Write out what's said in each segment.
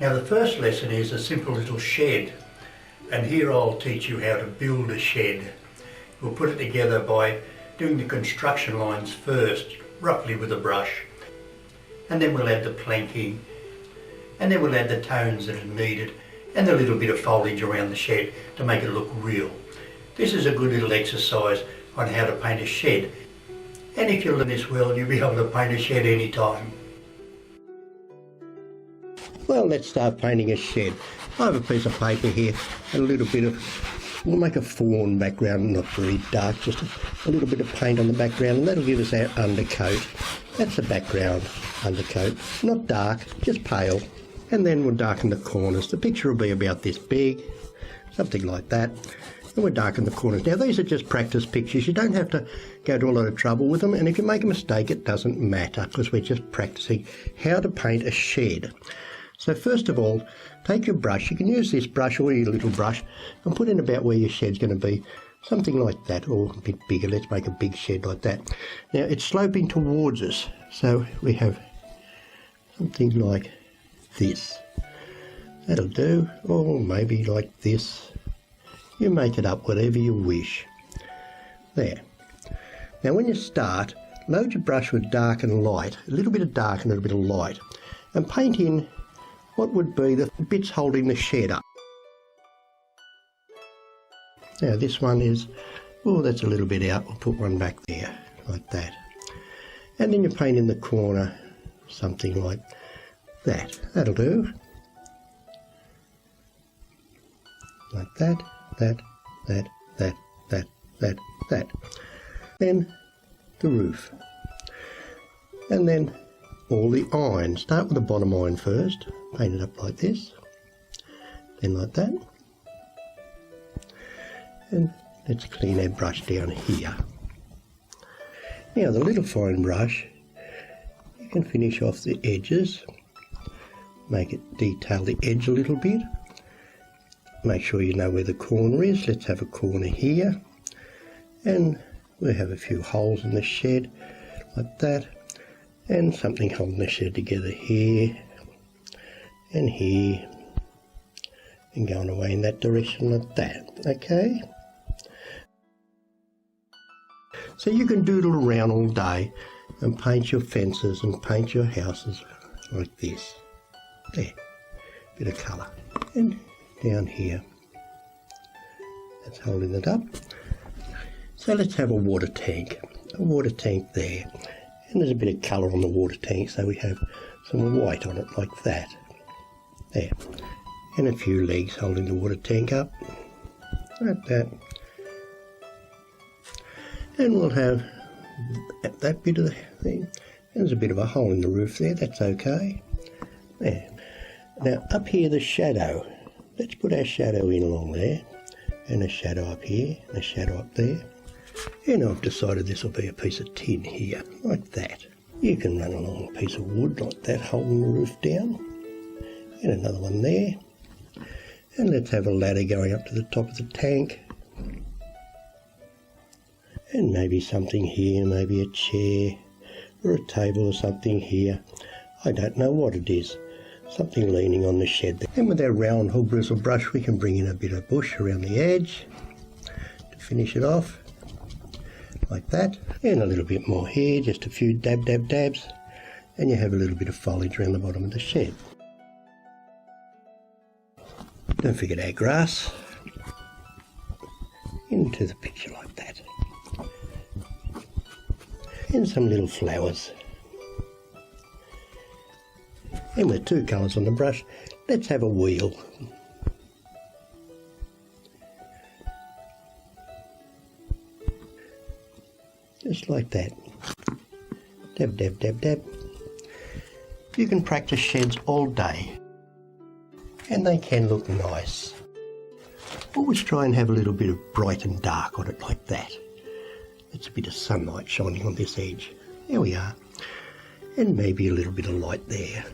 Now the first lesson is a simple little shed, and here I'll teach you how to build a shed. We'll put it together by doing the construction lines first, roughly with a brush, and then we'll add the planking, and then we'll add the tones that are needed and a little bit of foliage around the shed to make it look real. This is a good little exercise on how to paint a shed, and if you learn this well, you'll be able to paint a shed anytime. Well, let's start painting a shed. I have a piece of paper here and a little bit of, we'll make a fawn background, not very dark, just a little bit of paint on the background, and that'll give us our undercoat. That's the background undercoat, not dark, just pale. And then we'll darken the corners. The picture will be about this big, something like that. And we'll darken the corners. Now these are just practice pictures. You don't have to go to a lot of trouble with them, and if you make a mistake it doesn't matter, because we're just practicing how to paint a shed. So first of all, take your brush. You can use this brush or your little brush and put in about where your shed's going to be. Something like that, or a bit bigger. Let's make a big shed like that. Now it's sloping towards us, so we have something like this. That'll do, or maybe like this. You make it up whatever you wish. There. Now when you start, load your brush with dark and light, a little bit of dark and a little bit of light, and paint in what would be the bits holding the shed up. Now this one is, oh, that's a little bit out. We'll put one back there, like that. And then you paint in the corner, something like that. That'll do. Like that, that, that, that, that, that, that. Then the roof. And then all the irons. Start with the bottom iron first. Paint it up like this. Then like that. And let's clean our brush down here. Now the little fine brush, you can finish off the edges. Make it detail the edge a little bit. Make sure you know where the corner is. Let's have a corner here. And we have a few holes in the shed, like that. And something holding the shed together here, and here, and going away in that direction like that, okay? So you can doodle around all day and paint your fences and paint your houses like this. There, bit of colour. And down here, that's holding it up. So let's have a water tank there. And there's a bit of colour on the water tank, so we have some white on it like that. There. And a few legs holding the water tank up, like that. And we'll have that bit of the thing. There's a bit of a hole in the roof there, that's okay. There. Now up here the shadow. Let's put our shadow in along there. And a shadow up here, and a shadow up there. And I've decided this will be a piece of tin here, like that. You can run along a piece of wood like that, holding the roof down. And another one there. And let's have a ladder going up to the top of the tank. And maybe something here, maybe a chair or a table or something here. I don't know what it is. Something leaning on the shed there. And with our round hook bristle brush we can bring in a bit of bush around the edge to finish it off. Like that, and a little bit more here, just a few dabs, and you have a little bit of foliage around the bottom of the shed. Don't forget our grass into the picture like that, and some little flowers. And with two colours on the brush, let's have a wheel. Just like that. Dab, dab, dab, dab. You can practice sheds all day, and they can look nice. Always try and have a little bit of bright and dark on it like that. It's a bit of sunlight shining on this edge. There we are. And maybe a little bit of light there.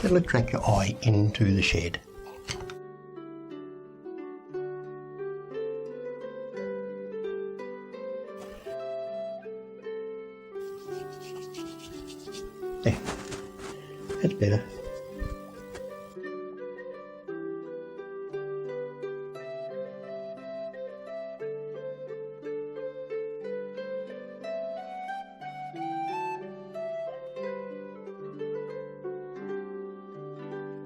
That'll attract your eye into the shed. There, that's better.